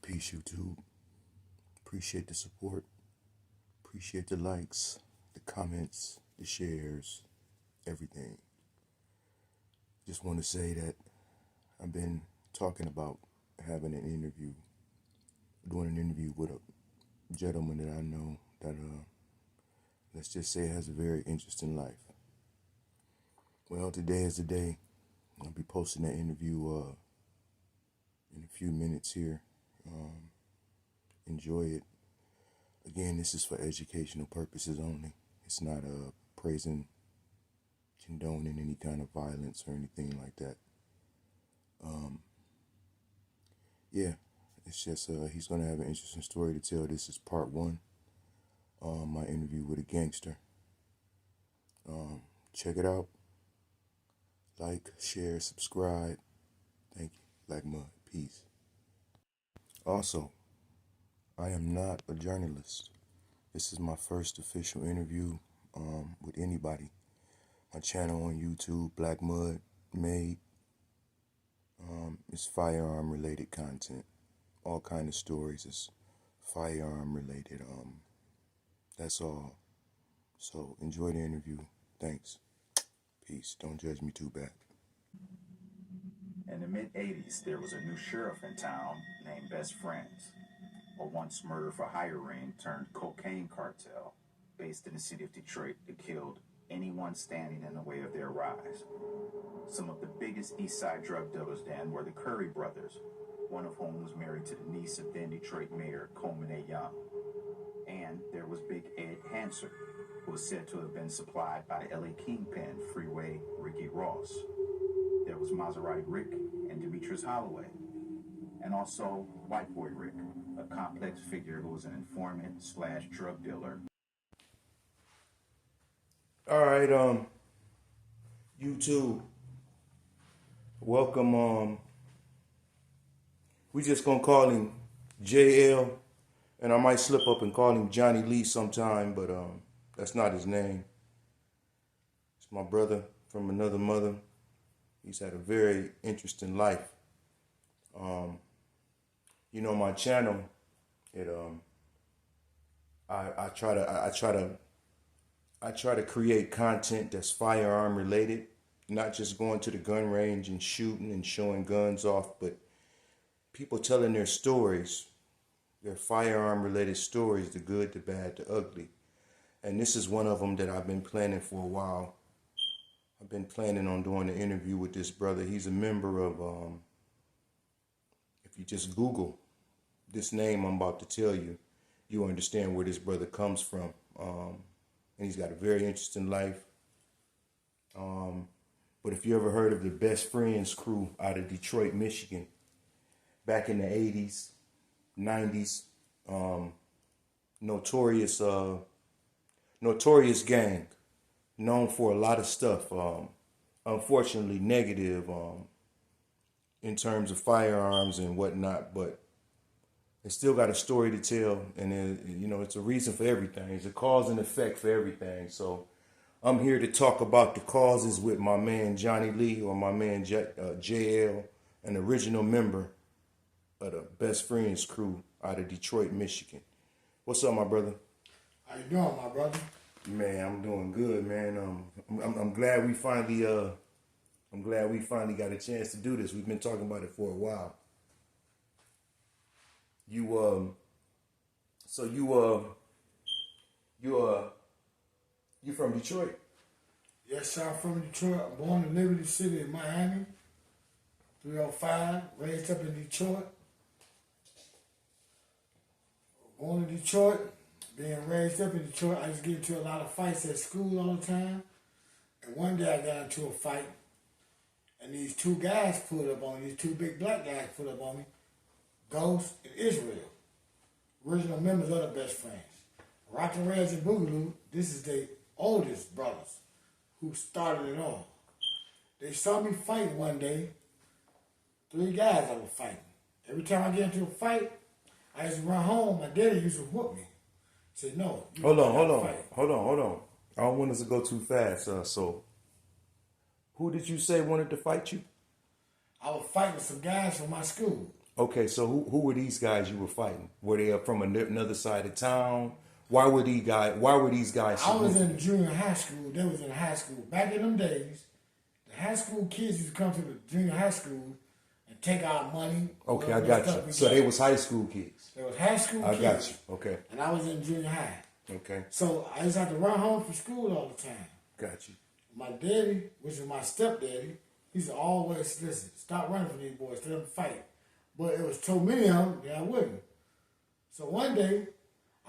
Peace, YouTube. Appreciate the support. Appreciate the likes, the comments, the shares, everything. Just want to say that I've been talking about having an interview, doing an interview with a gentleman that I know that, let's just say, has a very interesting life. Well, today is the day. I'll be posting that interview in a few minutes here. Enjoy it. Again, this is for educational purposes only. It's not praising, condoning any kind of violence or anything like that. Yeah, it's just he's going to have an interesting story to tell. This is part one. My interview with a gangster. Check it out. Like, share, subscribe. Thank you. Black Mud. Peace. Also, I am not a journalist. This is my first official interview with anybody. My channel on YouTube, Black Mud Made, it's firearm related content. All kind of stories is firearm related. That's all. So enjoy the interview. Thanks. Peace. Don't judge me too bad. In the mid-'80s, there was a new sheriff in town named Best Friends, a once murder for hire ring turned cocaine cartel based in the city of Detroit that killed anyone standing in the way of their rise. Some of the biggest East Side drug dealers then were the Curry brothers, one of whom was married to the niece of then Detroit Mayor Coleman A. Young. And there was Big Ed Hanser, who was said to have been supplied by the LA Kingpin Freeway Ricky Ross. There was Maserati Rick and Demetrius Holloway, and also White Boy Rick, a complex figure who was an informant / drug dealer. All right, YouTube. Welcome. We just gonna call him JL, and I might slip up and call him Johnny Lee sometime, but that's not his name. It's my brother from another mother. He's had a very interesting life. My channel, I try to create content that's firearm related, not just going to the gun range and shooting and showing guns off, but people telling their stories, their firearm related stories, the good, the bad, the ugly. And this is one of them that I've been planning for a while. I've been planning on doing an interview with this brother. He's a member of, if you just Google this name I'm about to tell you, you understand where this brother comes from. And he's got a very interesting life. But if you ever heard of the Best Friends crew out of Detroit, Michigan, back in the 80s, 90s, notorious gang, known for a lot of stuff, unfortunately negative in terms of firearms and whatnot, but it still got a story to tell, and it's a reason for everything. It's a cause and effect for everything. So I'm here to talk about the causes with my man Johnny Lee, or my man JL, an original member of the Best Friends crew out of Detroit, Michigan. What's up, my brother? How you doing, my brother? Man, I'm doing good, man. I'm glad we finally got a chance to do this. We've been talking about it for a while. You from Detroit? Yes, sir, I'm from Detroit. I'm born in Liberty City in Miami, 305, raised up in Detroit. Born in Detroit, being raised up in Detroit, I used to get into a lot of fights at school all the time. And one day I got into a fight, and these two guys pulled up on me, these two big black guys pulled up on me, Ghost and Israel, original members of the Best Friends. Rock and Reds and Boogaloo, this is the oldest brothers who started it all. They saw me fight one day, three guys I was fighting. Every time I get into a fight, I used to run home. My daddy used to whoop me. He said, no. Hold on. I don't want us to go too fast. So, who did you say wanted to fight you? I was fighting with some guys from my school. Okay, so who were these guys you were fighting? Were they from another side of town? Why were these guys I was significant? in junior high school. They was in high school. Back in them days, the high school kids used to come to the junior high school and take our money. Okay, I got you. So they was high school kids. They was high school I kids. got you. Okay. And I was in junior high. Okay. So I used to have to run home from school all the time. Got you. My daddy, which is my stepdaddy, he used to always listen, stop running from these boys, let them fight. But it was so many of them that I wouldn't. So one day,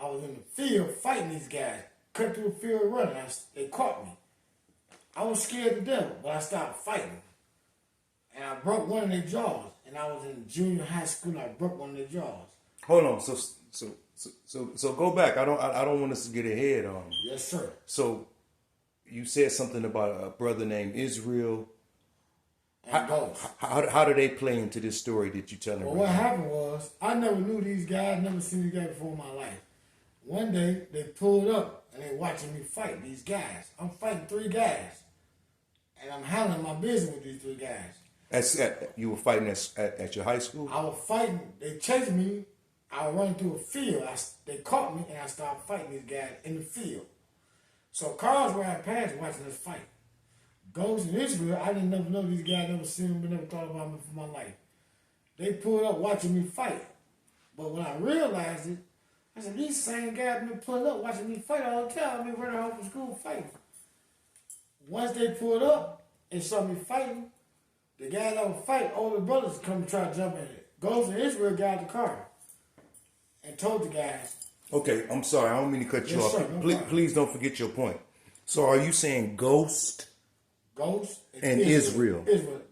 I was in the field fighting these guys, cut through the field running. They caught me. I was scared to death, but I stopped fighting. And I broke one of their jaws. And I was in junior high school and I broke one of their jaws. Hold on. So go back. I don't want us to get ahead. Yes, sir. So you said something about a brother named Israel. And Ghost. How do they play into this story that you telling? Well, right what now? happened was, I never knew these guys, never seen these guys before in my life. One day, they pulled up and they watching me fight these guys. I'm fighting 3 guys. And I'm handling my business with these 3 guys. You were fighting at your high school? I was fighting, they chased me. I was running through a field. They caught me and I started fighting these guys in the field. So cars ran past watching us fight. Ghost in Israel, I didn't never know these guys, never seen them, never thought about them for my life. They pulled up watching me fight. But when I realized it, I said, these same guys been pulling up watching me fight all the time. I've been running home from school fighting. Once they pulled up and saw me fighting, the guys that were fighting, older brothers come to try to jump in it. Ghost in Israel got out the car and told the guys. Okay, I'm sorry. I don't mean to cut you Yes, off. sir, no problem. Please don't forget your point. So are you saying Ghost and Israel? Israel.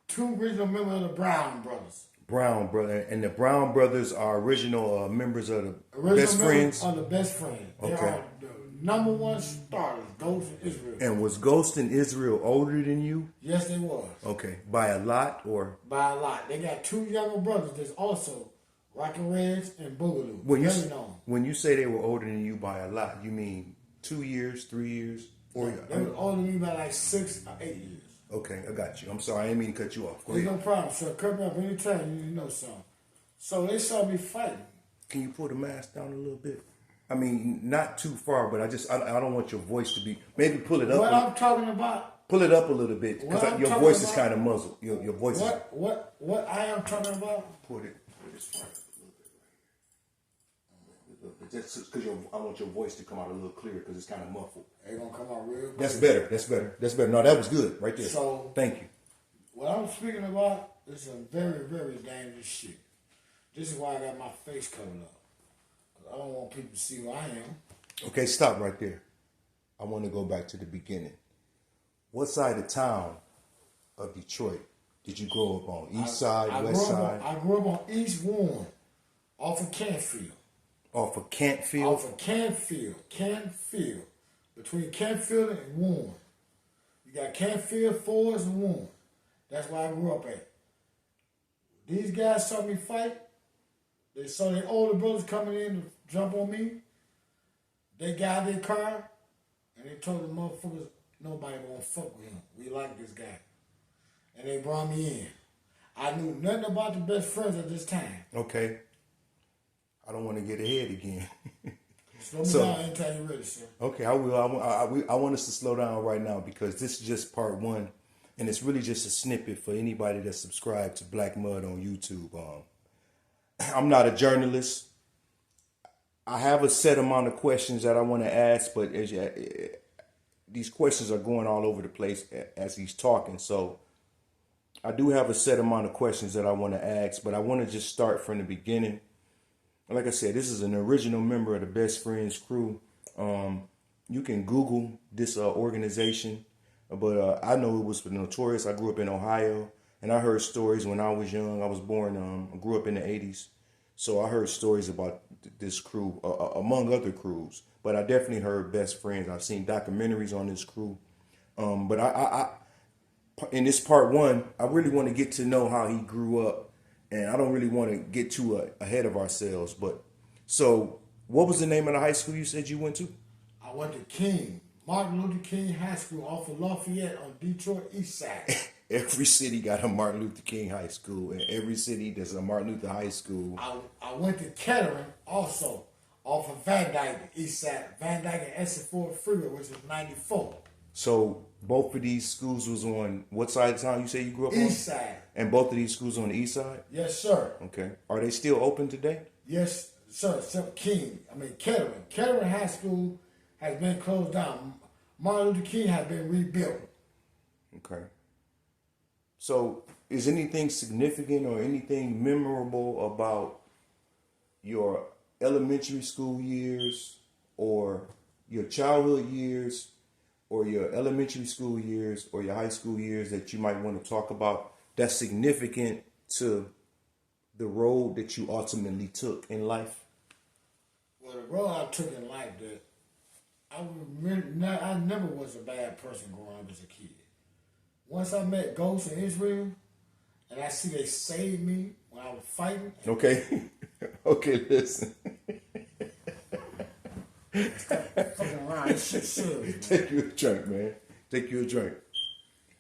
2 original members of the Brown brothers. Brown brother, and the Brown brothers are original members of the Original Best Friends. Are the best friends. They Okay. are the number 1 starters, Ghost and Israel. And was Ghost and Israel older than you? Yes, they was. Okay, by a lot or By a lot. They got 2 younger brothers that's also Rockin' Reds and Boogaloo. when you say they were older than you by a lot, you mean 2 years, 3 years, 4 years? They were older than me by like 6 or 8 years. Okay, I got you. I'm sorry, I didn't mean to cut you off. Go There's ahead. no problem, sir. Cut me up anytime you need to know something. So they saw me fighting. Can you pull the mask down a little bit? I mean, not too far, but I don't want your voice to be. Maybe pull it up. What I'm talking about. Pull it up a little bit What because I'm your talking voice is about- kind of muzzled. Your voice is. What I am talking about. Pull this part up a little bit right here. Just because I want your voice to come out a little clearer because it's kind of muffled. They gonna come out real. That's clear. better. No, that was good right there. So- Thank you. What I'm speaking about is some very, very dangerous shit. This is why I got my face covered up. 'Cause I don't want people to see who I am. Okay, stop right there. I want to go back to the beginning. What side of town of Detroit did you grow up on? East side, west side? I grew up on East Warren, off of Canfield. Off of Cantfield? Off of Canfield. Between Canfield and Warren. You got Canfield, Fords, and Warren. That's where I grew up at. These guys saw me fight. They saw their older brothers coming in to jump on me. They got their car, and they told the motherfuckers, nobody gonna fuck with him. We like this guy. And they brought me in. I knew nothing about the Best Friends at this time. Okay. I don't want to get ahead again. Slow me down anytime you're ready, sir. Okay, I will. I want us to slow down right now because this is just part 1. And it's really just a snippet for anybody that's subscribed to Black Mud on YouTube. I'm not a journalist. I have a set amount of questions that I want to ask, but these questions are going all over the place as he's talking. So I do have a set amount of questions that I want to ask, but I want to just start from the beginning. Like I said, this is an original member of the Best Friends crew. You can Google this organization. But I know it was notorious. I grew up in Ohio, and I heard stories when I was young. I was born, I grew up in the 80s. So I heard stories about this crew, among other crews. But I definitely heard Best Friends. I've seen documentaries on this crew. But I in this part 1, I really want to get to know how he grew up. And I don't really want to get too ahead of ourselves. But so what was the name of the high school you said you went to? I went to Martin Luther King High School off of Lafayette on Detroit East Side. every city got a Martin Luther King High School, and every city there's a Martin Luther High School. I went to Kettering also, off of Van Dyke, the east side. Van Dyke and Essex Ford Freeway, which is 94. So both of these schools was on what side of town you say you grew up on? East side. And both of these schools on the east side? Yes, sir. Okay. Are they still open today? Yes, sir. Except Kettering. Kettering High School has been closed down. Martin Luther King has been rebuilt. Okay. So is anything significant or anything memorable about your elementary school years or your childhood years or your elementary school years or your high school years that you might want to talk about that's significant to the road that you ultimately took in life? Well, the road I took in life, that I never was a bad person growing up as a kid. Once I met Ghost in Israel, and I see they saved me when I was fighting. Okay. Okay, listen. Stop fucking around. This shit serious, man. Take you a drink, man. Take you a drink.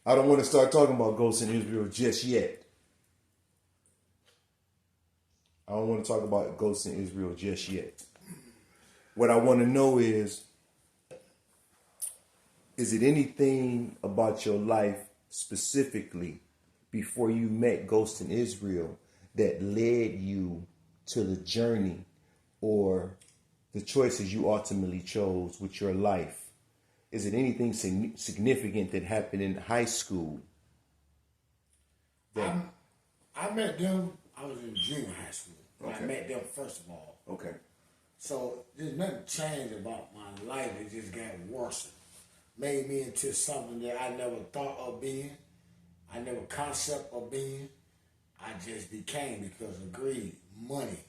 I don't want to start talking about Ghosts in Israel just yet. I don't want to talk about Ghosts in Israel just yet. What I want to know is it anything about your life specifically before you met Ghost in Israel that led you to the journey or the choices you ultimately chose with your life? Is it anything significant that happened in high school? I met them, I was in junior high school. When Okay. I met them first of all. Okay. So there's nothing changed about my life. It just got worse. Made me into something that I never thought of being. I never concept of being. I just became because of greed, money.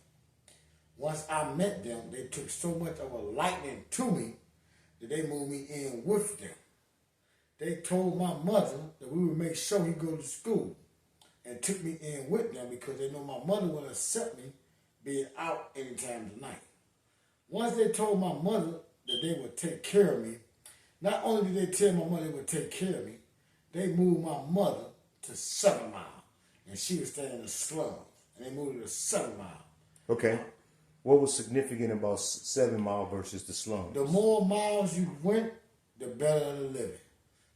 Once I met them, they took so much of a liking to me that they moved me in with them. They told my mother that we would make sure he go to school and took me in with them because they know my mother would accept me being out any time of the night. Once they told my mother that they would take care of me, not only did they tell my mother they would take care of me, they moved my mother to 7 Mile. And she was staying in the slums. And they moved her to 7 Mile. Okay. What was significant about 7 Mile versus the slums? The more miles you went, the better the living.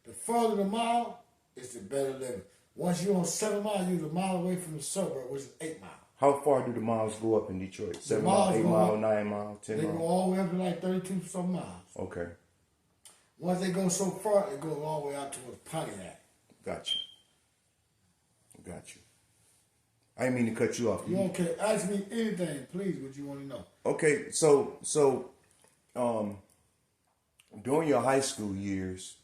The further the mile, it's the better living. Once you're on 7 Mile, you're a mile away from the suburb, which is 8 Mile. How far do the miles go up in Detroit? 7 miles mile, 8 go mile, up. 9 mile, 10 They mile? go all the way up to like 32 some miles. Okay. Once they go so far, it goes all the way out towards Pontiac. Got you. I didn't mean to cut you off. You okay? Ask me anything, please, what you want to know. Okay, so during your high school years,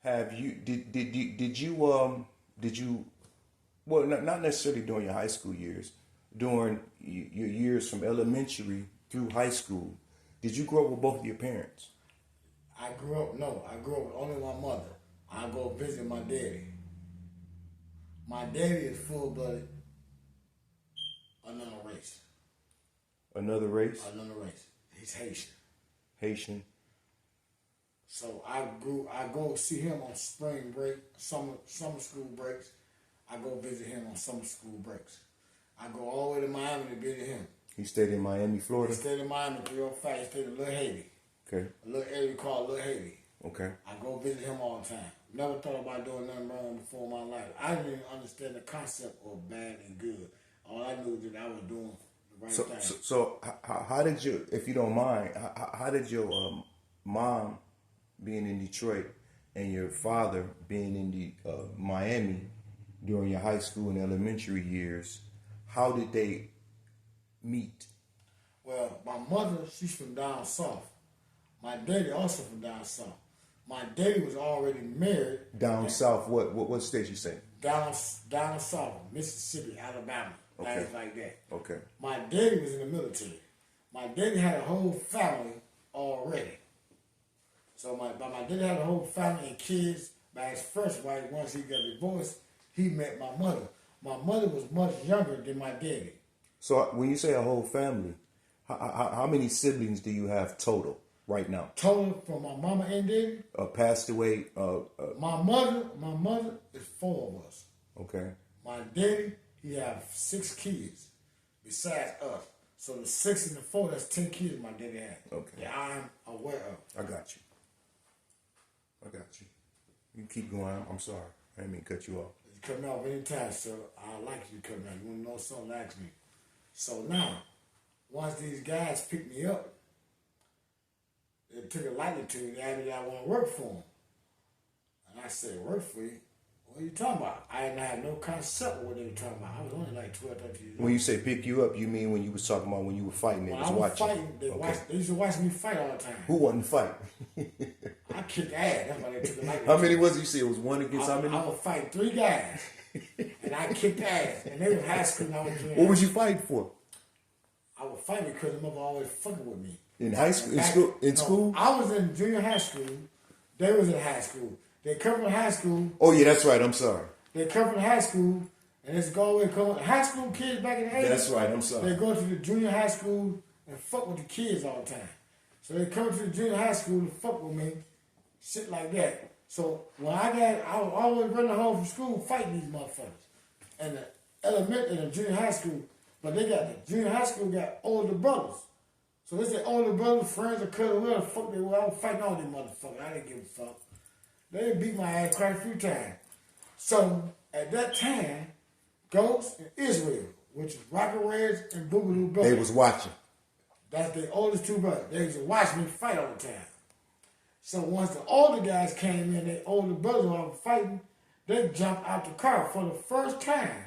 did you well, not necessarily during your high school years, during your years from elementary through high school, did you grow up with both of your parents? I grew up with only my mother. I go visit my daddy. My daddy is full-blooded another race. Another race? Another race. He's Haitian. Haitian. So I go see him on spring break, summer school breaks. I go visit him on summer school breaks. I go all the way to Miami to visit him. He stayed in Miami, Florida? He stayed in Miami 305. He stayed in Little Haiti. Okay. A little area called Little Haiti. Okay. I go visit him all the time. Never thought about doing nothing wrong before in my life. I didn't even understand the concept of bad and good. All I knew is that I was doing the right thing. So how did you, if you don't mind, how did your mom being in Detroit and your father being in Miami during your high school and elementary years, how did they meet? Well, my mother, she's from down south. My daddy also from down south. My daddy was already married. Down south, what state you say? Down south, Mississippi, Alabama, Okay. things like that. Okay. My daddy was in the military. My daddy had a whole family already. So my daddy had a whole family and kids. By his first wife, once he got divorced, he met my mother. My mother was much younger than my daddy. So when you say a whole family, how many siblings do you have total? right now? Total from my mama and daddy. Passed away. My mother is 4 of us. Okay. My daddy, he have 6 kids besides us. So the 6 and the 4, that's 10 kids my daddy had. Okay. That I'm aware of. I got you. You can keep going. I'm sorry. I didn't mean to cut you off. You cut me off anytime, sir. I like you to cut me off. You want to know something, ask me. So now, once these guys picked me up, they took a liking to me. They asked me that I want to work for them. And I said, work for you? What are you talking about? I didn't have no concept of what they were talking about. I was only like 12, 13 years old. When you say pick you up, you mean when you was talking about when you were fighting, they When was I was watching? fighting, they, Okay. they used to watch me fight all the time. Who wasn't fighting? I kicked ass. That's why they took a liking How to many me. was it? You said it was one against how many? I would fight 3 guys. And I kicked ass. And they was high school and I was junior. What was you fighting for? I would fight because the mother always fucking with me. In high school? In Back- school? In no, school? I was in junior high school. They was in high school. They come from high school. Oh yeah, that's right. I'm sorry. They come from high school, and it's go away. Come high school kids back in the 80s. That's right. I'm sorry. They go to the junior high school and fuck with the kids all the time. So they come to the junior high school to fuck with me, shit like that. So when I was always running home from school fighting these motherfuckers. And the elementary and the junior high school, but they got the junior high school got older brothers. So they say older brothers, friends, or cousins, whatever the fuck they were. I was fighting all these motherfuckers. I didn't give a fuck. They beat my ass quite a few times. So at that time, Ghost and Israel, which is Rocket Reds and Boogaloo Brothers. They was watching. That's the oldest 2 brothers. They used to watch me fight all the time. So once the older guys came in, the older brothers while I was fighting, they jumped out the car for the first time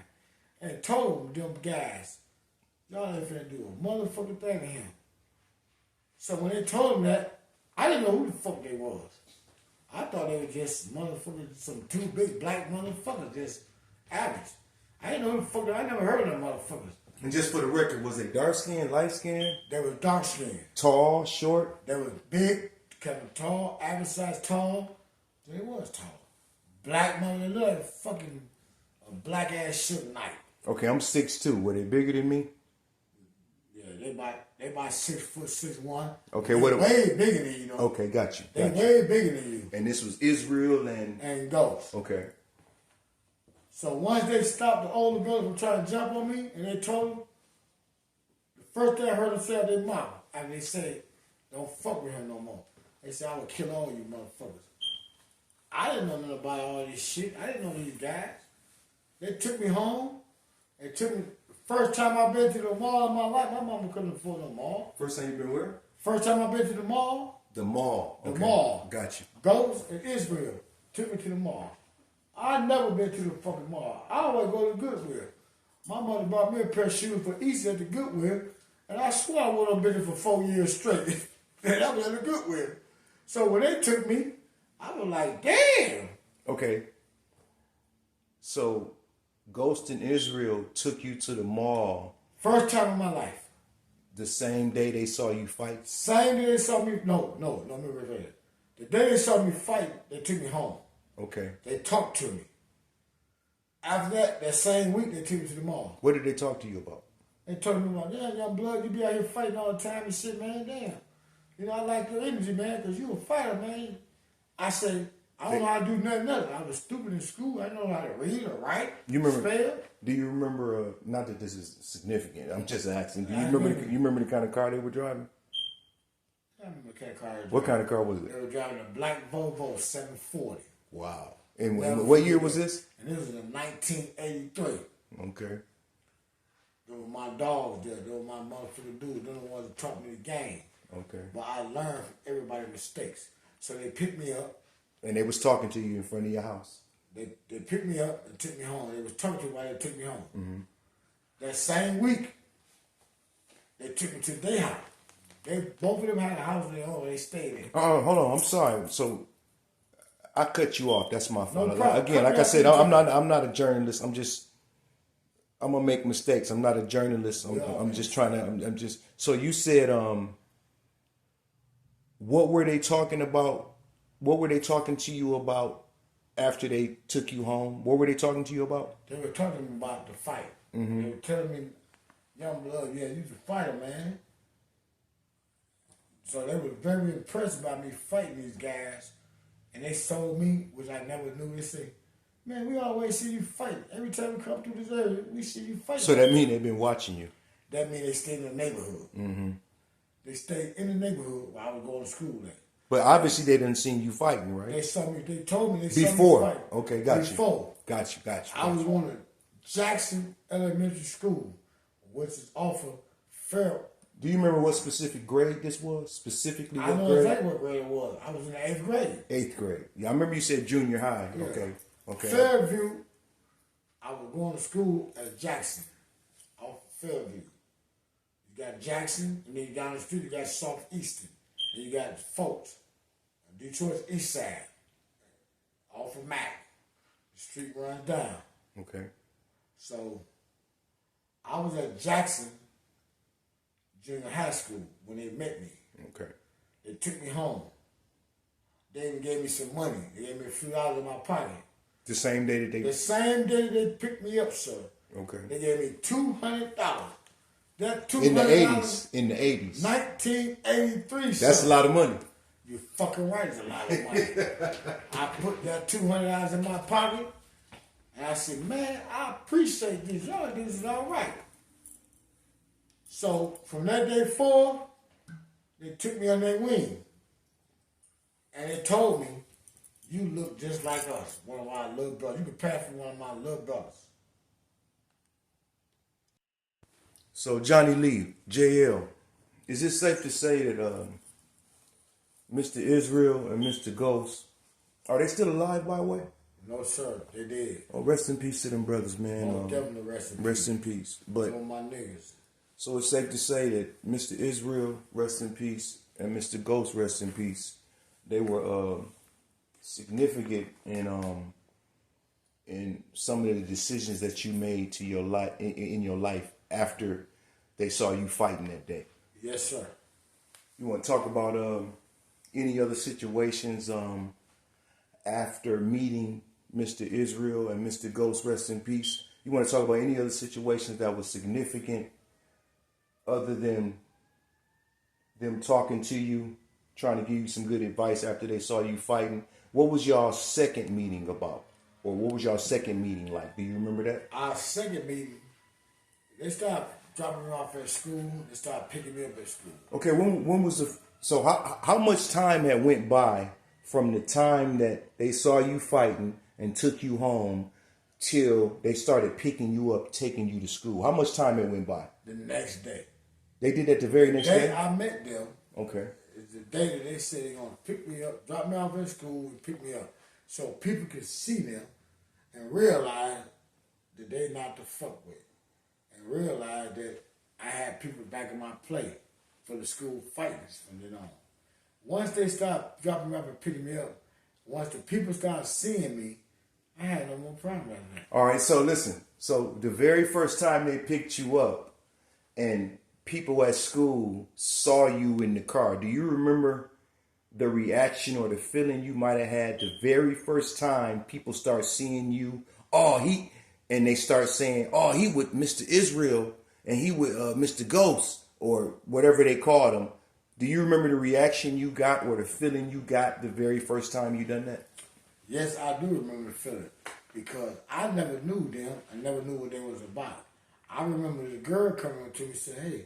and told them guys, y'all ain't finna do a motherfucking thing to him. So when they told them that, I didn't know who the fuck they was. I thought they were just motherfuckers, some 2 big black motherfuckers, just average. I didn't know who the fuck they were. I never heard of them motherfuckers. And just for the record, was they dark skinned, light skinned, They were dark skinned. tall, short? They was big, kind of tall, average size tall. They was tall. Black mother, they looked like fucking a black ass Suge Knight. Okay, I'm 6'2". Were they bigger than me? Yeah, they about 6 foot 6'1". Okay, They what? way bigger than you, though. Okay, got you. They Got you. way bigger than you. And this was Israel and Ghost. okay. So once they stopped the older brothers from trying to jump on me, and they told them, the first thing I heard them say out their mouth, after they said, don't fuck with him no more. They said, I will kill all you motherfuckers. I didn't know nothing about all this shit. I didn't know these guys. They took me home. They took me, first time I've been to the mall in my life, my mama couldn't afford no mall. First time you been where? First time I've been to the mall, The mall. The Okay. mall. Got you. Ghost and Israel took me to the mall. I never been to the fucking mall. I always go to Goodwill. My mother bought me a pair of shoes for Easter at the Goodwill, and I swear I went on business for 4 years straight. And I was at the Goodwill. So when they took me, I was like, damn. Okay. So, Ghost in Israel took you to the mall First time in my life. the same day they saw you fight? Same day they saw me, no, let me repeat it. The day they saw me fight, they took me home. Okay. They talked to me. After that same week, they took me to the mall. What did they talk to you about? They told me about, damn, young blood, you be out here fighting all the time and shit, man, damn. You know, I like your energy, man, because you a fighter, man. I said, I don't know how to do nothing else. I was stupid in school. I didn't know how to read or write, You remember? spell. Do you remember? Not that this is significant. I'm just asking. Do you I remember? remember. You remember the kind of car they were driving? I remember what kind of car they were What driving. kind of car was They it? were driving a black Volvo 740. Wow. And Never what year forget was it. this? And this was in 1983. Okay. Those were my dogs there. Those were my motherfucking dudes. Those were the ones that taught me the game. Okay. But I learned from everybody's mistakes. So they picked me up. And they was talking to you in front of your house. They picked me up and took me home. They was talking to me while they took me home. Mm-hmm. That same week, they took me to their house. Both of them had a house of their own. They stayed in. Oh, hold on. I'm sorry. So I cut you off. That's my fault. problem. Again, Cut like me I off said, anytime. I'm not a journalist. I'm gonna make mistakes. I'm not a journalist. Yeah, I'm just trying to. I'm just. So you said, what were they talking about? What were they talking to you about after they took you home? What were they talking to you about? They were talking about the fight. Mm-hmm. They were telling me, young blood, yeah, you's a fighter, man. So they were very impressed by me fighting these guys. And they told me, which I never knew, they say, man, we always see you fight. Every time we come through this area, we see you fight. So that means they've been watching you. That means they stayed in the neighborhood. Mm-hmm. They stayed in the neighborhood while I was going to school there. But obviously they didn't see you fighting, right? They saw me, they told me they Before. saw me fight. Okay, got you. Before. Got you. I was going to Jackson Elementary School, which is off of Fair. Do you remember what specific grade this was? Specifically what I know grade? exactly what grade it was. I was in the 8th grade. 8th grade. Yeah, I remember you said junior high. Yeah. Okay. Fairview, I was going to school at Jackson, off Fairview. You got Jackson, and then down the street you got Southeastern. And you got folks, Detroit's East Side, off of Mac. The street runs down. Okay. So, I was at Jackson Junior High School when they met me. Okay. They took me home. They even gave me some money. They gave me a few dollars in my pocket. The same day that they... The same day they picked me up, sir. Okay. They gave me $200. That $200... In the 80s. In the 80s. 1983, sir. That's a lot of money. You're fucking right, it's a lot of money. I put that $200 in my pocket, and I said, man, I appreciate this. Y'all this is all right. So, from that day forward, they took me on their wing. And they told me, you look just like us, one of our little brothers. You can pass for one of my little brothers. So, Johnny Lee, JL, is it safe to say that Mr. Israel and Mr. Ghost, are they still alive, by the way? No, sir, they did. Oh, rest in peace to them brothers, man. Oh, definitely rest in peace. Rest in peace. But Some of my niggas. so it's safe to say that Mr. Israel, rest in peace, and Mr. Ghost, rest in peace. They were significant in some of the decisions that you made to your life in your life after they saw you fighting that day. Yes, sir. You want to talk about any other situations after meeting Mr. Israel and Mr. Ghost, rest in peace? You want to talk about any other situations that was significant other than them talking to you, trying to give you some good advice after they saw you fighting? What was y'all second meeting about? Or what was y'all second meeting like? Do you remember that? Our second meeting, they started dropping me off at school. They started picking me up at school. Okay, when was the... So how much time had went by from the time that they saw you fighting and took you home till they started picking you up, taking you to school? How much time had went by? The next day. They did that the very next day? I met them. Okay. It's the day that they said they're going to pick me up, drop me off at school and pick me up. So people could see them and realize that they not to fuck with. And realize that I had people back in my play for the school fighters from then on. Once they start dropping me up and picking me up, once the people start seeing me, I had no more problem with that. All right, so listen. So the very first time they picked you up and people at school saw you in the car, do you remember the reaction or the feeling you might have had the very first time people start seeing you? And they start saying, oh, he with Mr. Israel and he with Mr. Ghost or whatever they called him. Do you remember the reaction you got or the feeling you got the very first time you done that? Yes, I do remember the feeling because I never knew them. I never knew what they was about. I remember the girl coming up to me and said, hey,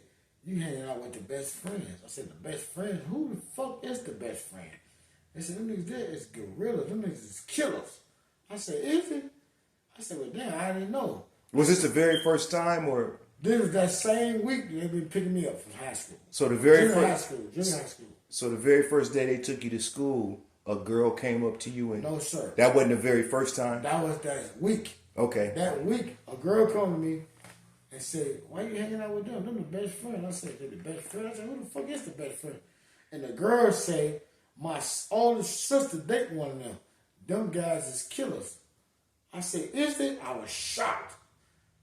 you hanging out with the best friends. I said, the best friends? Who the fuck is the best friend? They said, them niggas there is gorillas. Them niggas is killers. I said, is it? I said, well, damn, I didn't know. Was this the very first time or? This was that same week they been picking me up from high school. So the very junior first high school. So the very first day they took you to school, a girl came up to you and no, sir. That wasn't the very first time? That was that week. Okay. That week, a girl came to me and said, why you hanging out with them? Them the best friend. I said, they the best friend? I said, who the fuck is the best friend? And the girl said, my older sister dating one of them. Them guys is killers. I said, is it? I was shocked.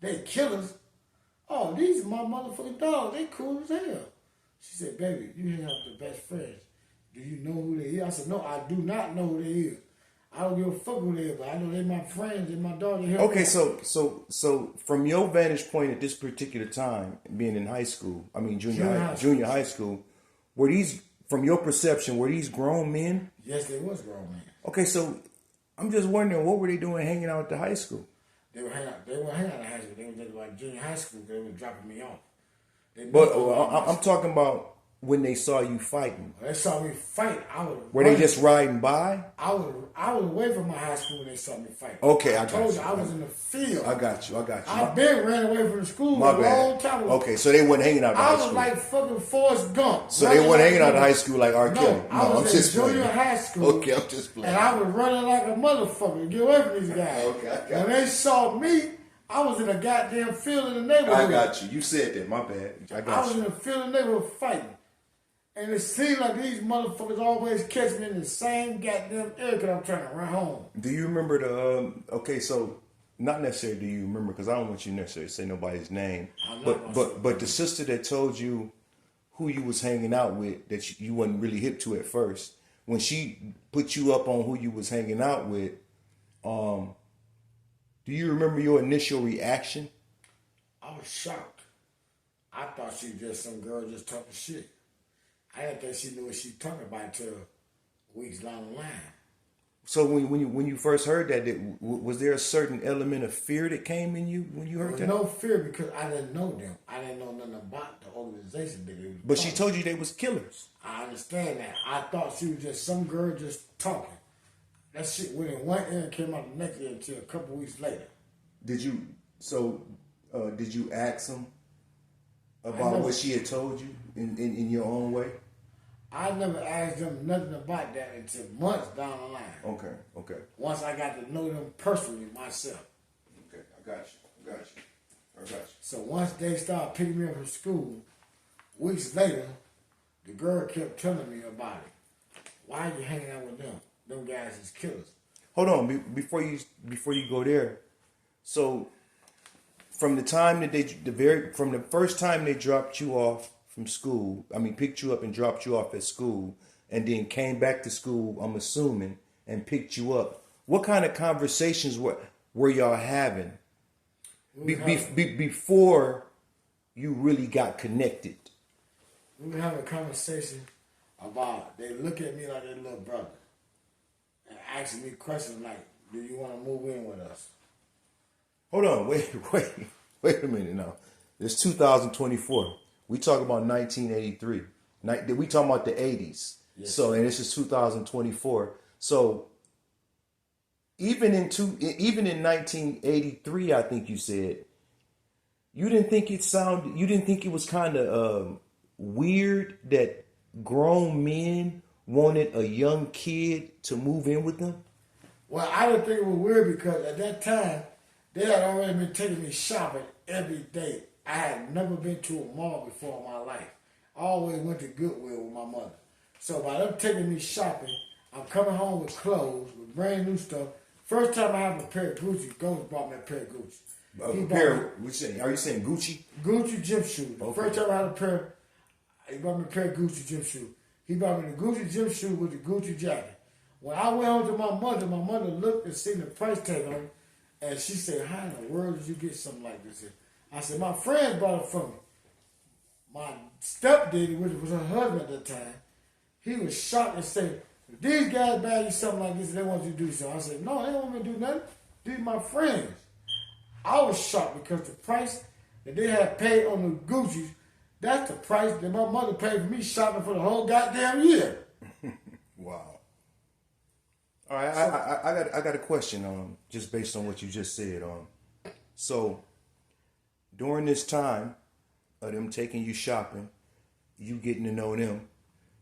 They killers? Oh, these are my motherfucking dogs. They cool as hell. She said, baby, you hang out with the best friends. Do you know who they is? I said, no, I do not know who they is. I don't give a fuck who they is, but I know they my friends and my daughter. Okay, so from your vantage point at this particular time, being in high school, I mean junior high school, were these from your perception, were these grown men? Yes, they was grown men. Okay, so I'm just wondering, what were they doing hanging out at the high school? They were hanging out. They weren't hanging out in high school. They were just like junior high school. They were dropping me off. But I'm talking about when they saw you fighting. When they saw me fight, Were they just riding by? I was away from my high school when they saw me fight. Okay, I told got you I was in the field. I got you. I've been ran away from the school My a bad. long time ago. Okay, so they weren't hanging out at high I was school. like fucking Forrest Gump. So they weren't hanging out at high school like R. Kelly. No, I was in junior high school. Okay, I'm just playing. And I was running like a motherfucker to get away from these guys. Okay, I got when they saw me, I was in a goddamn field in the neighborhood. I got you. You said that. My bad. I was in the field in the neighborhood fighting. And it seemed like these motherfuckers always catch me in the same goddamn area because I'm trying to run home. Do you remember the, okay, so not necessarily do you remember, because I don't want you necessarily to say nobody's name, but the sister that told you who you was hanging out with that you wasn't really hip to at first, when she put you up on who you was hanging out with, do you remember your initial reaction? I was shocked. I thought she was just some girl just talking shit. I didn't think she knew what she was talking about until weeks down the line. So when you first heard that, was there a certain element of fear that came in you when you heard that? No fear because I didn't know them. I didn't know nothing about the organization that they was But she told you they was killers. I understand that. I thought she was just some girl just talking. That shit went in one ear and came out the next ear until a couple weeks later. Did you ask them about what she had told you in your own way? I never asked them nothing about that until months down the line. Okay. Once I got to know them personally myself. Okay, I got you. So once they started picking me up from school, weeks later, the girl kept telling me about it. Why are you hanging out with them? Them guys is killers. Hold on, before you go there. So, from the time that from the first time they dropped you off from school, picked you up and dropped you off at school, and then came back to school, I'm assuming, and picked you up. What kind of conversations were y'all having before you really got connected? We were having a conversation about, they look at me like their little brother and asking me questions like, do you want to move in with us? Hold on, wait a minute now. It's 2024. We talk about 1983. We talking about the 80s. Yes. So, and this is 2024. So, even in 1983, I think you said, you didn't think it was kind of weird that grown men wanted a young kid to move in with them? Well, I didn't think it was weird because at that time, they had already been taking me shopping every day. I had never been to a mall before in my life. I always went to Goodwill with my mother. So by them taking me shopping, I'm coming home with clothes, with brand new stuff. First time I have a pair of Gucci, Gomes bought me a pair of Gucci. Are you saying Gucci? Gucci gym shoes. Okay. First time I had a pair, he bought me a pair of Gucci gym shoes. He bought me the Gucci gym shoes with the Gucci jacket. When I went home to my mother looked and seen the price tag on it, and she said, how in the world did you get something like this? I said, my friends bought it for me. My stepdaddy, which was her husband at the time, he was shocked and said, if these guys buy you something like this, they want you to do something. I said, no, they don't want me to do nothing. These are my friends. I was shocked because the price that they had paid on the Gucci's, that's the price that my mother paid for me shopping for the whole goddamn year. Wow. All right, I got a question just based on what you just said. So during this time of them taking you shopping, you getting to know them,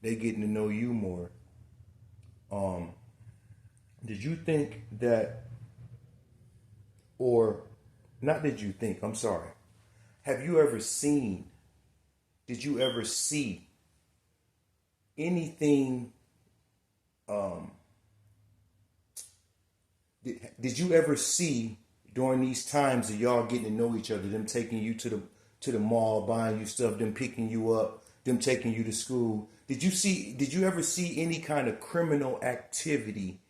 they getting to know you more. Did you think that, or not did you think, I'm sorry, did you ever see anything, did you ever see during these times of y'all getting to know each other, them taking you to the mall, buying you stuff, them picking you up, them taking you to school, did you ever see any kind of criminal activity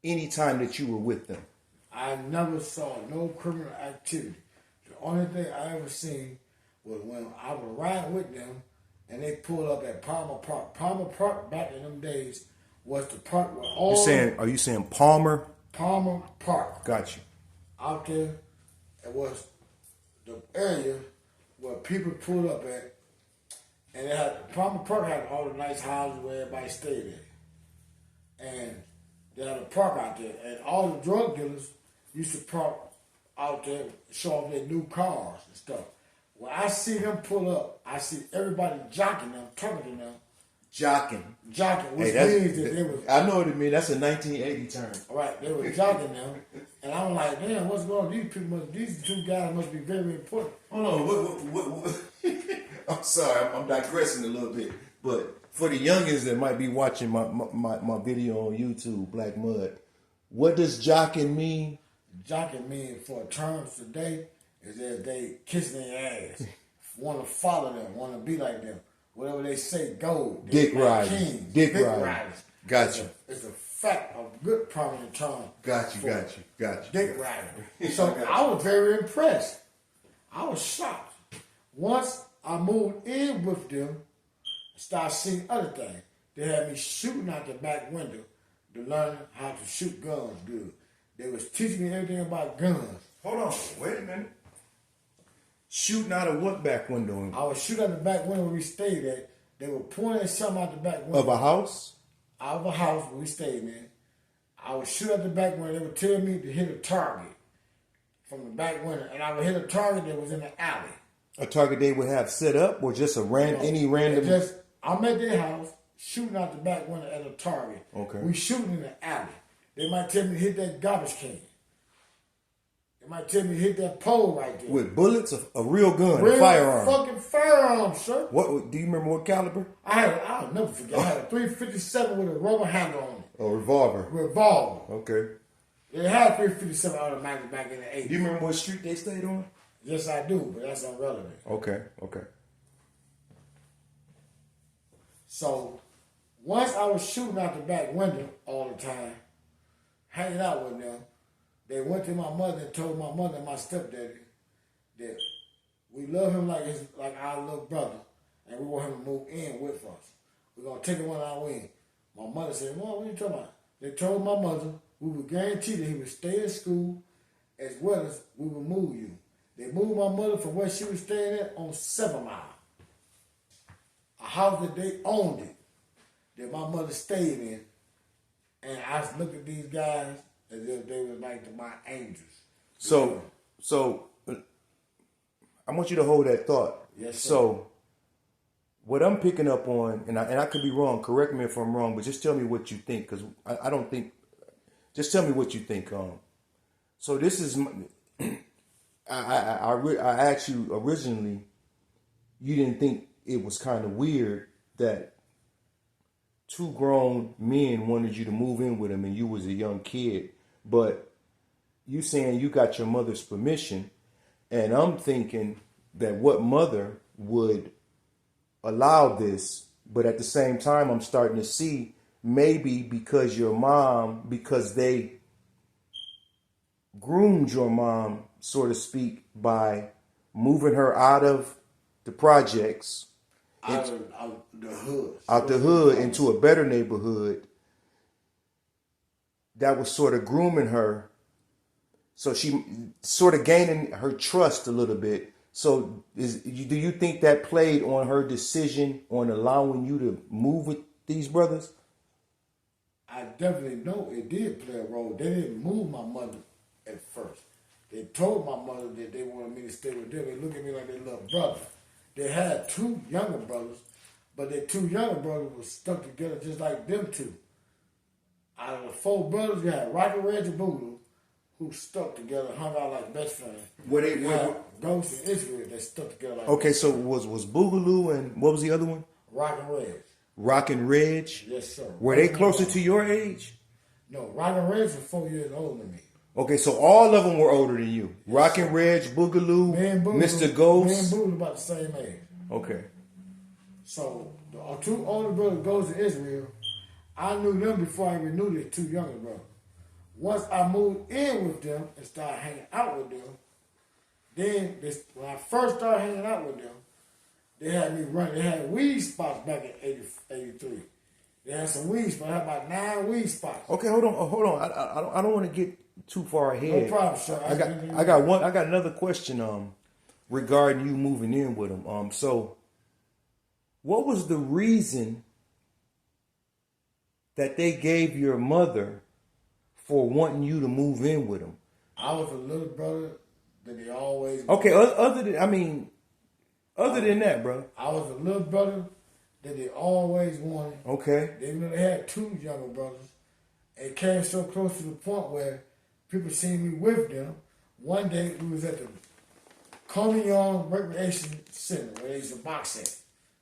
anytime that you were with them? I never saw no criminal activity. The only thing I ever seen was when I would ride with them and they pulled up at Palmer Park. Palmer Park back in them days was the park where all Are you saying Palmer? Palmer Park Got you. out there. It was the area where people pulled up at, and it had Palmer Park had all the nice houses where everybody stayed at, and they had a park out there, and all the drug dealers used to park out there, show off their new cars and stuff. When I see them pull up, I see everybody jocking them, talking to them. Jocking, which means that they was. I know what it means. That's a 1980 term. Right, they were jocking them, and I'm like, damn, what's going on? These two guys must be very important. Hold on, what? I'm sorry, I'm digressing a little bit, but for the youngins that might be watching my video on YouTube, Black Mud, what does jocking mean? Jocking means for terms today is that they kissing their ass, want to follow them, want to be like them. Whatever they say, go. Dick riders. Kings, Dick riders. Got you. It's a fact, a good prominent term. Got you. Dick rider. So I was very impressed. I was shocked. Once I moved in with them, I started seeing other things. They had me shooting out the back window to learn how to shoot guns good. They was teaching me everything about guns. Hold on, wait a minute. Shooting out of what back window? I was shooting out the back window where we stayed at. They were pointing something out the back window. Of a house? Out of a house where we stayed in. I would shoot out the back window. They would tell me to hit a target from the back window. And I would hit a target that was in the alley. A target they would have set up or just any random? I'm at their house shooting out the back window at a target. Okay. We shooting in the alley. They might tell me to hit that garbage can. They might tell me to hit that pole right there. With bullets, a real gun, a firearm. Fucking firearm, sir. What do you remember? What caliber? I'll never forget. I had a 357 with a rubber handle on it. A revolver. Okay. It had a 357 automatic back in the 80s. Do you remember what street they stayed on? Yes, I do, but that's irrelevant. Okay. So, once I was shooting out the back window all the time, hanging out with them, they went to my mother and told my mother and my stepdaddy that we love him like our little brother, and we want him to move in with us. We're going to take him on our wing. My mother said, Mom, what are you talking about? They told my mother we would guarantee that he would stay in school as well as we would move you. They moved my mother from where she was staying at on 7 Mile. A house that they owned it, that my mother stayed in. And I looked at these guys as if they were like my angels. So I want you to hold that thought. Yes, sir. So what I'm picking up on, and I could be wrong, correct me if I'm wrong, but just tell me what you think, because I don't think, just tell me what you think. So this is, I asked you originally, you didn't think it was kind of weird that two grown men wanted you to move in with them and you was a young kid, but you saying you got your mother's permission, and I'm thinking that what mother would allow this, but at the same time I'm starting to see maybe because your mom, because they groomed your mom, so to speak, by moving her out of the projects, out the hood into a better neighborhood, that was sort of grooming her. So she sort of gaining her trust a little bit. So do you think that played on her decision on allowing you to move with these brothers? I definitely know it did play a role. They didn't move my mother at first. They told my mother that they wanted me to stay with them. They looked at me like their little brother. They had two younger brothers, but their two younger brothers were stuck together just like them two. Out of the four brothers, you had Rocket Reggie Boogaloo, who stuck together, hung out like best friends. Ghost and Israel, they stuck together like okay, so was Boogaloo and what was the other one? Rock and Reg. Rock and Reg? Yes, sir. Were they closer to your age? No, Rock and Reg was 4 years older than me. Okay, so all of them were older than you. Yes, Rock and Reg, Boogaloo, Mr. Ghost. Me and Boogaloo about the same age. Okay. So the two older brothers, Ghost and Israel, I knew them before I even knew the two younger brothers. Once I moved in with them and started hanging out with them, then when I first started hanging out with them, They had me run. They had weed spots back in 83. They had some weed spots. I had about 9 weed spots. Okay, hold on. I don't want to get too far ahead. No problem, sir. I got another question regarding you moving in with them. So what was the reason that they gave your mother for wanting you to move in with them? I was a little brother that they always. Okay, other than that, bro. I was a little brother that they always wanted. Okay. They really had 2 younger brothers. It came so close to the point where people seen me with them. One day we was at the Coleman Young Recreation Center where they used to box at.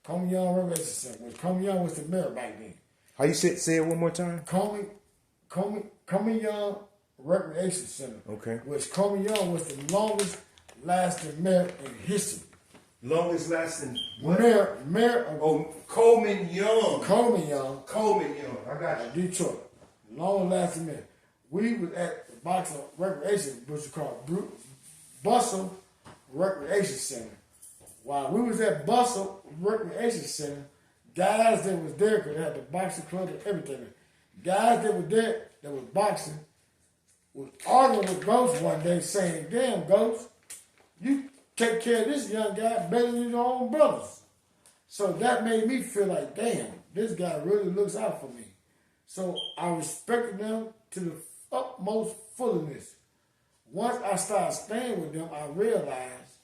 Coleman Young Recreation Center. Where Coleman Young was the mayor back then. How you say it one more time? Coleman Young Recreation Center. Okay. Which Coleman Young was the longest lasting mayor in history. Longest lasting what? Mayor of Coleman Young. Coleman Young. I got you. Detroit. Long lasting mayor. We was at the boxing recreation, which is called Bustle Recreation Center. While we was at Bustle Recreation Center, guys that was there, because they had the boxing club and everything, guys that were there that was boxing was arguing with Ghost one day saying, damn, Ghost, you take care of this young guy better than your own brothers. So that made me feel like, damn, this guy really looks out for me. So I respected them to the utmost fullness. Once I started staying with them, I realized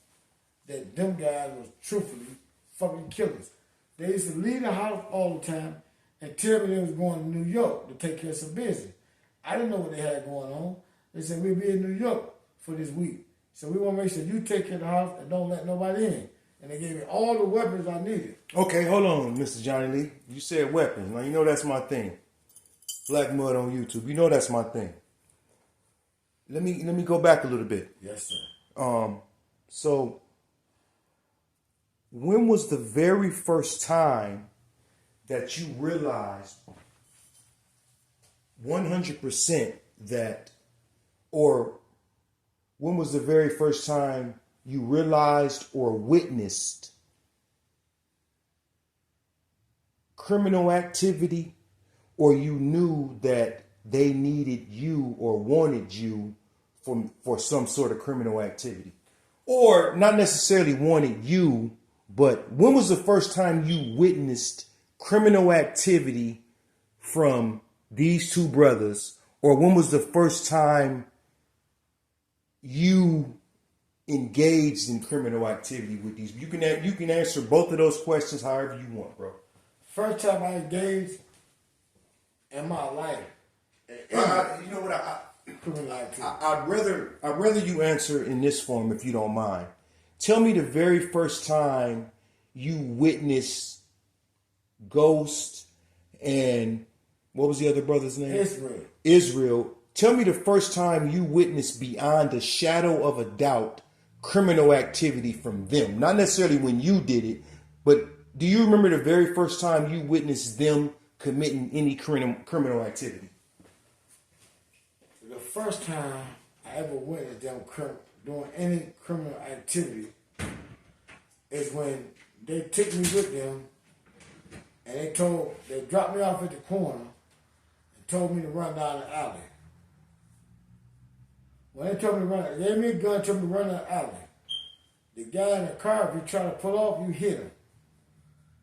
that them guys was truthfully fucking killers. They used to leave the house all the time and tell me they was going to New York to take care of some business. I didn't know what they had going on. They said, we'll be in New York for this week. So we want to make sure you take care of the house and don't let nobody in. And they gave me all the weapons I needed. Okay, hold on, Mr. Johnny Lee. You said weapons. Now, you know that's my thing. Black Mud on YouTube. You know that's my thing. Let me go back a little bit. Yes, sir. So when was the very first time that you realized 100% that, or when was the very first time you realized or witnessed criminal activity, or you knew that they needed you or wanted you for some sort of criminal activity? Or not necessarily wanted you, but when was the first time you witnessed criminal activity from these 2 brothers? Or when was the first time you engaged in criminal activity with these? You can answer both of those questions however you want, bro. First time I engaged in my life. You know what? I'd rather you answer in this form if you don't mind. Tell me the very first time you witnessed Ghost and what was the other brother's name? Israel. Tell me the first time you witnessed beyond a shadow of a doubt criminal activity from them. Not necessarily when you did it, but do you remember the very first time you witnessed them committing any criminal activity? The first time I ever witnessed them doing any criminal activity is when they took me with them and they dropped me off at the corner and told me to run down the alley. When they told me to run, they gave me a gun, told me to run down the alley. The guy in the car, if you try to pull off, you hit him.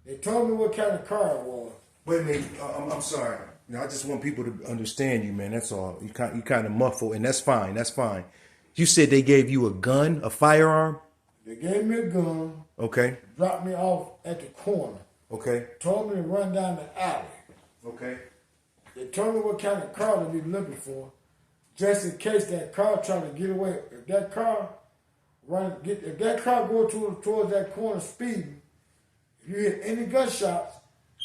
They told me what kind of car it was. Wait a minute, I'm sorry. I just want people to understand you, man. That's all. You kind of muffle, and that's fine. That's fine. You said they gave you a gun, a firearm? They gave me a gun. Okay. Dropped me off at the corner. Okay. Told me to run down the alley. Okay. They told me what kind of car to be looking for, just in case that car tried to get away. If that car go towards that corner speeding, if you hit any gunshots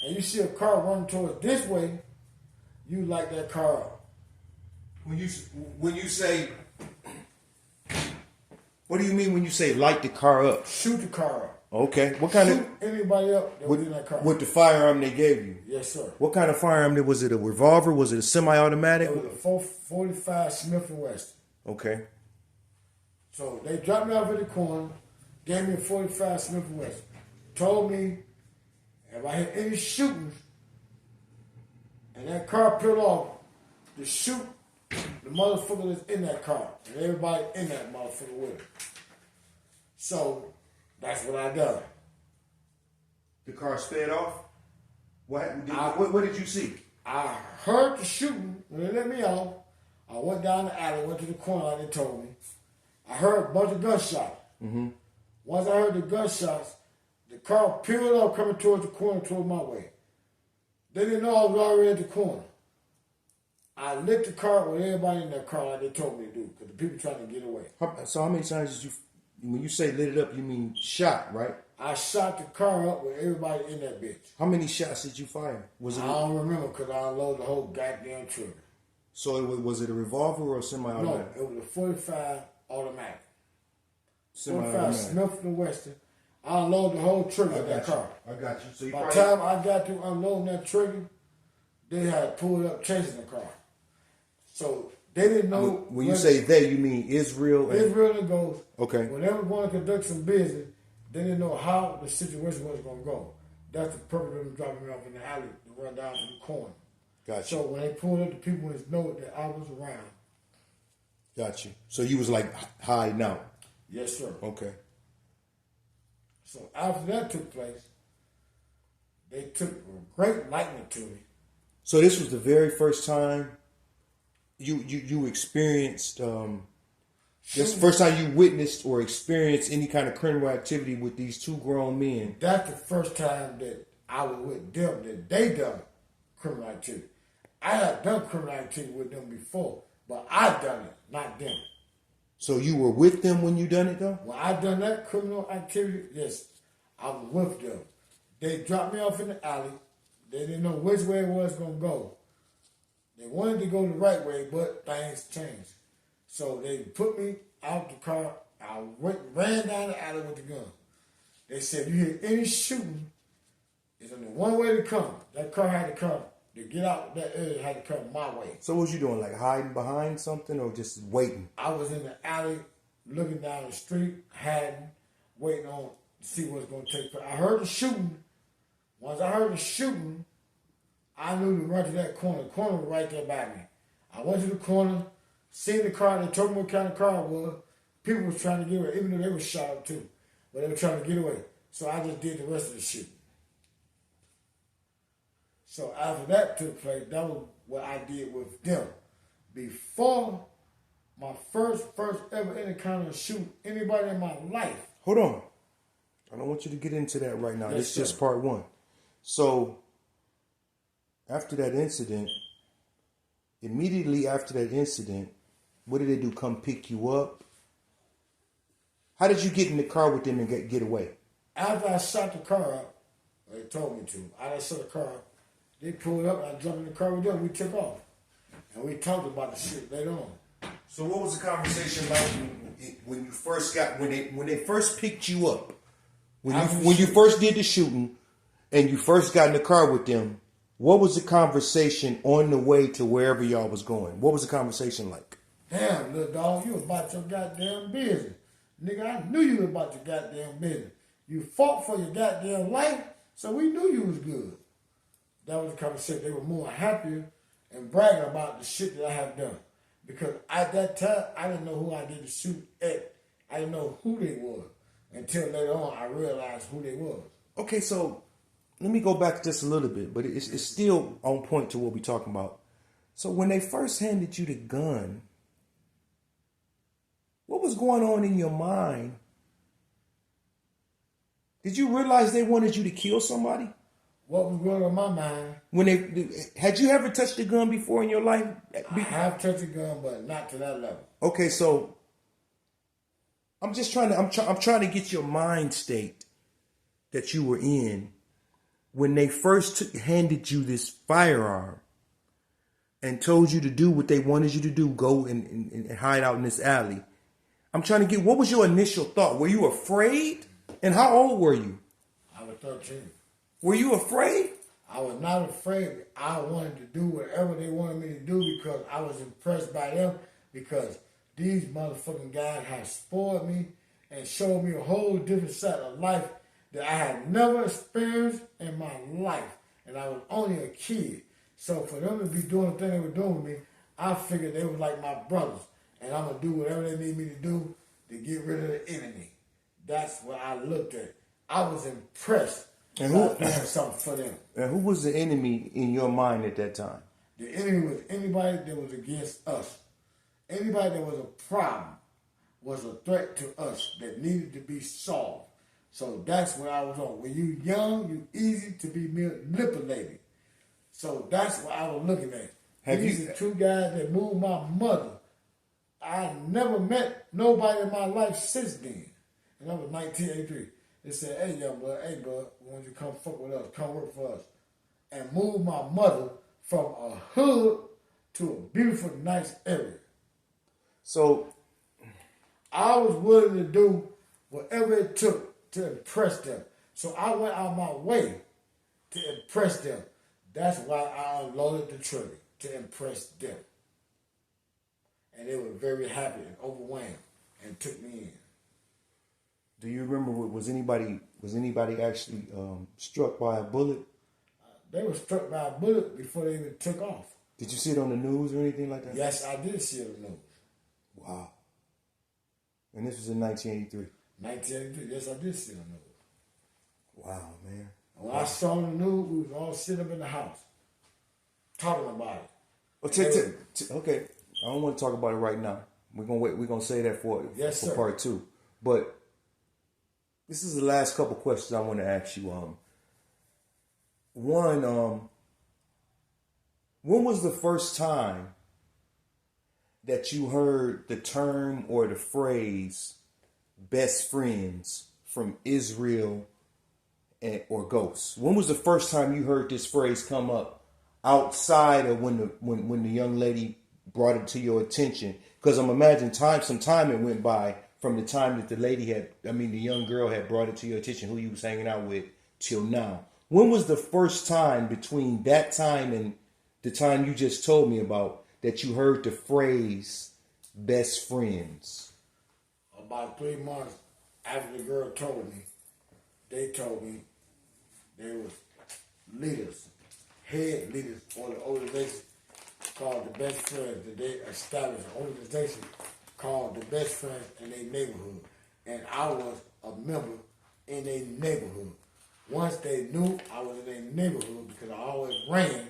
and you see a car running towards this way, you light that car up. When you say, what do you mean when you say light the car up? Shoot the car up. Okay. What kind Shoot anybody up that was in that car. With the firearm they gave you? Yes, sir. What kind of firearm? Was it a revolver? Was it a semi-automatic? It was a 445 Smith & Wesson. Okay. So they dropped me off at the corner, gave me a 45 Smith & Wesson. told me if I had any shootings and that car peeled off, to shoot the motherfucker that's in that car and everybody in that motherfucker with it. So that's what I done. The car sped off? What did you see? I heard the shooting when they let me off. I went down the alley, went to the corner like they told me. I heard a bunch of gunshots. Mm-hmm. Once I heard the gunshots, the car peeled off coming towards the corner, toward my way. They didn't know I was already at the corner. I lit the car with everybody in that car like they told me to do, because the people trying to get away. So how many times did you, when you say lit it up, you mean shot, right? I shot the car up with everybody in that bitch. How many shots did you fire? I don't remember because I unloaded the whole goddamn trigger. So was it a revolver or a semi-automatic? No, it was a 45 automatic. Semi-automatic. 45 Smith & Wesson. I unloaded the whole trigger of that car. I got you. So By the time I got to unloading that trigger, they had pulled up chasing the car. So they didn't know. When you say they, you mean Israel? Israel and Ghost. Okay. When they were going to conduct some business, they didn't know how the situation was going to go. That's the purpose of them dropping me off in the alley to run down to the corner. Gotcha. So when they pulled up, the people didn't know that I was around. Got you. So you was like hiding out. Yes, sir. Okay. So after that took place, they took a great liking to me. So this was the very first time you experienced, this first time you witnessed or experienced any kind of criminal activity with these two grown men. That's the first time that I was with them, that they done criminal activity. I had done criminal activity with them before, but I done it, not them. So you were with them when you done it though? When I done that criminal activity, yes, I was with them. They dropped me off in the alley. They didn't know which way it was going to go. They wanted to go the right way, but things changed. So they put me out the car. I ran down the alley with the gun. They said, if you hear any shooting, it's only one way to come. That car had to come. To get out that area, had to come my way. So what was you doing, like hiding behind something or just waiting? I was in the alley, looking down the street, waiting on to see what's going to take place. I heard the shooting. Once I heard the shooting, I knew to run to that corner. The corner was right there by me. I went to the corner, seen the car. They told me what kind of car it was. People was trying to get away, even though they were shot up too. But they were trying to get away. So I just did the rest of the shooting. So after that took place, that was what I did with them. Before my first ever encounter shooting anybody in my life. Hold on. I don't want you to get into that right now. Yes, This is just sir. part one. So after that incident, immediately after that incident, what did they do? Come pick you up? How did you get in the car with them and get away? After I shot the car up, they told me to. I shot the car up. They pulled up, I jumped in the car with them, we took off. And we talked about the shit later on. So what was the conversation like when you first got when they first picked you up? When you first did the shooting and you first got in the car with them, what was the conversation on the way to wherever y'all was going? What was the conversation like? Damn, little dog, you about your goddamn business. Nigga, I knew you was about your goddamn business. You fought for your goddamn life, so we knew you was good. That was the conversation. They were more happier and bragging about the shit that I have done. Because at that time, I didn't know who I did the shoot at. I didn't know who they were. Until later on, I realized who they was. Okay, so let me go back just a little bit, but it's still on point to what we're talking about. So when they first handed you the gun, what was going on in your mind? Did you realize they wanted you to kill somebody? What was going on in my mind? When had you ever touched a gun before in your life? I have touched a gun, but not to that level. Okay, so I'm trying to get your mind state that you were in when they first handed you this firearm and told you to do what they wanted you to do, go and hide out in this alley. I'm trying to get, what was your initial thought? Were you afraid? And how old were you? I was 13. Were you afraid? I was not afraid. I wanted to do whatever they wanted me to do because I was impressed by them, because these motherfucking guys have spoiled me and showed me a whole different side of life that I had never experienced in my life. And I was only a kid. So for them to be doing the thing they were doing with me, I figured they were like my brothers. And I'm going to do whatever they need me to do to get rid of the enemy. That's what I looked at. I was impressed. And I was doing something for them. And who was the enemy in your mind at that time? The enemy was anybody that was against us. Anybody that was a problem was a threat to us that needed to be solved. So that's what I was on. When you young, you easy to be manipulated. So that's what I was looking at. These are two guys that moved my mother. I never met nobody in my life since then. And that was 1983. They said, hey, young bud, why don't you come fuck with us, come work for us. And move my mother from a hood to a beautiful, nice area. So I was willing to do whatever it took to impress them. So I went out my way to impress them. That's why I unloaded the trigger, to impress them. And they were very happy and overwhelmed and took me in. do you remember, was anybody actually struck by a bullet? They were struck by a bullet before they even took off. Did you see it on the news or anything like that? Yes, I did see it on the news. Wow. And this was in 1983. 1983, yes, I did see it on the news. Wow, man. And when I saw the news, we was all sitting up in the house talking about it. Well, okay, I don't want to talk about it right now. We're gonna wait. We're gonna say that for part 2. But this is the last couple questions I want to ask you. One, when was the first time that you heard the term or the phrase "best friends" from Israel or ghosts? When was the first time you heard this phrase come up outside of when the young lady brought it to your attention? Because I'm imagining some time it went by from the time that the young girl had brought it to your attention, who you was hanging out with, till now. When was the first time between that time and the time you just told me about that you heard the phrase "best friends"? About 3 months after the girl told me, they told me they was leaders, head leaders on the organization called the Best Friends, that they established an organization called the Best Friends in their neighborhood. And I was a member in their neighborhood. Once they knew I was in their neighborhood, because I always ran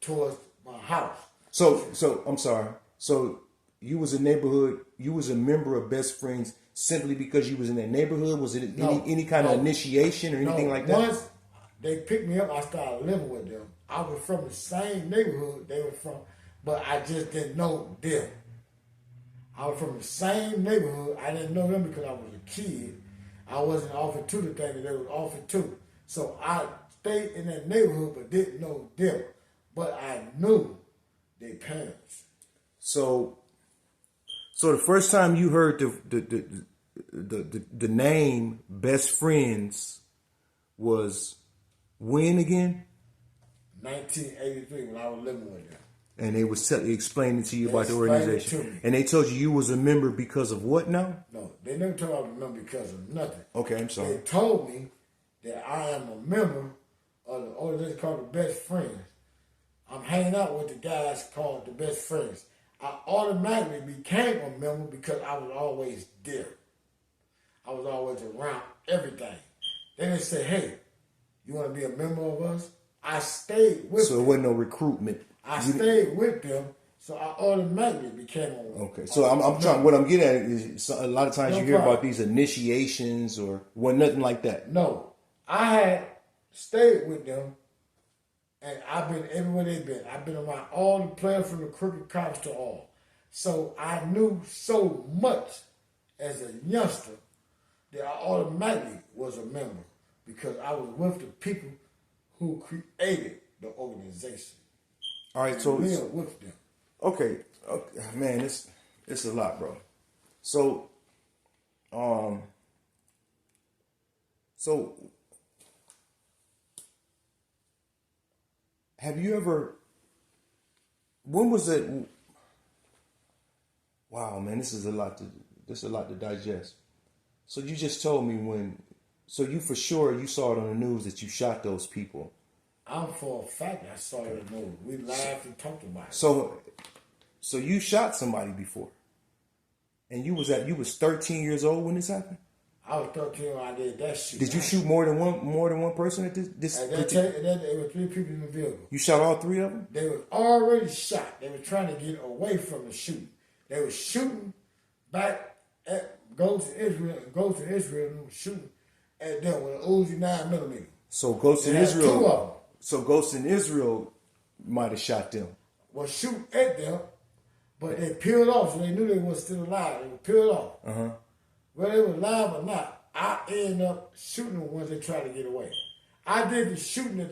towards my house. So I'm sorry. So you was a member of Best Friends simply because you was in that neighborhood? Was it any kind of initiation or anything like that? Once they picked me up, I started living with them. I was from the same neighborhood they were from, but I just didn't know them. I was from the same neighborhood. I didn't know them because I was a kid. I wasn't offered to the thing that they was offered to. So I stayed in that neighborhood but didn't know them. But I knew their parents. So the first time you heard the name Best Friends was when again? 1983, when I was living with them. And they was explaining to you about the organization. And they told you was a member because of what now? No, they never told me I was a member because of nothing. Okay, I'm sorry. They told me that I am a member of the organization called the Best Friends. I'm hanging out with the guys called the Best Friends. I automatically became a member because I was always there. I was always around everything. Then they said, hey, you want to be a member of us? I stayed with them. So it wasn't no recruitment. I stayed with them, so I automatically became a member. Okay, so I'm trying. What I'm getting at is a lot of times you hear about these initiations or nothing like that. No, I had stayed with them, and I've been everywhere they've been. I've been around all the players from the cricket cops to all. So I knew so much as a youngster that I automatically was a member because I was with the people who created the organization. All right, so with them. Okay, man, it's a lot, bro. So, have you ever? When was it? Wow, man, this is a lot to digest. So you just told me when So you for sure you saw it on the news that you shot those people. I'm for a fact I saw it in the movie. We laughed and talked about it. So you shot somebody before, and you was 13 years old when this happened. I was 13 when I did that shit. Did you shoot more than one person at this? At that time, there were 3 people in the vehicle. You shot all 3 of them? They were already shot. They were trying to get away from the shooting. They were shooting back at Ghost to Israel and shooting at them with an Uzi 9mm. So Ghost in Israel. 2 of them. So Ghost in Israel might have shot them. Was shooting at them, but they peeled off, so they knew they were still alive. They were peeled off. Whether they were alive or not, I ended up shooting them once they tried to get away. I did the shooting at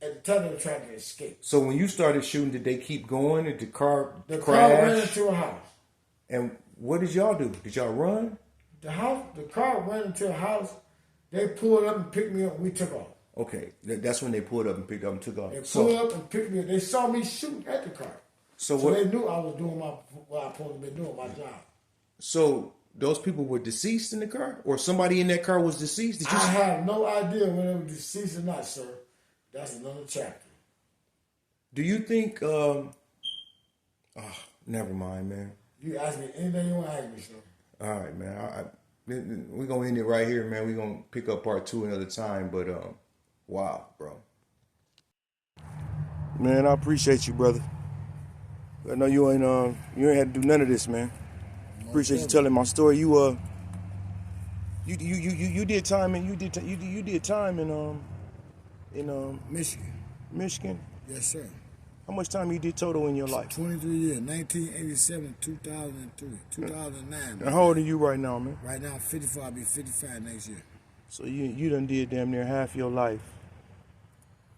the time they were trying to escape. So when you started shooting, did they keep going? Did the car The crash? car ran into a house. And what did y'all do? Did y'all run? The car ran into a house. They pulled up and picked me up, and we took off. Okay, that's when they pulled up and picked up and took off. They pulled up and picked me up. They saw me shooting at the car. So they knew I was doing what I supposed to be doing, my job. So those people were deceased in the car? Or somebody in that car was deceased? I have no idea whether they were deceased or not, sir. That's another chapter. Do you think, never mind, man. You ask me anything you want to ask me, sir. All right, man. We're going to end it right here, man. We're going to pick up part 2 another time. But, wow, bro. Man, I appreciate you, brother. I know you ain't had to do none of this, man. Appreciate you telling my story. You did time and you did time in Michigan. Yes, sir. How much time you did total in your life? 23 years, 1987, 2003, 2009. And how old are you right now, man? Right now, I'm 54. I'll be 55 next year. So you done did damn near half your life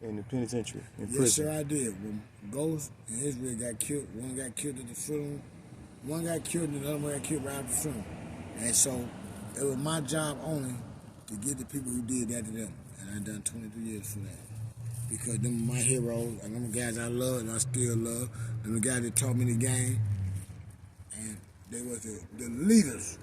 in the penitentiary, in prison. Yes, sir, I did. When Ghost and Israel got killed, one got killed at the funeral, one got killed and the other one got killed right after the funeral. And so it was my job only to get the people who did that to them. And I done 23 years for that. Because them are my heroes, and them guys I love and I still love. Them the guys that taught me the game. And they was the leaders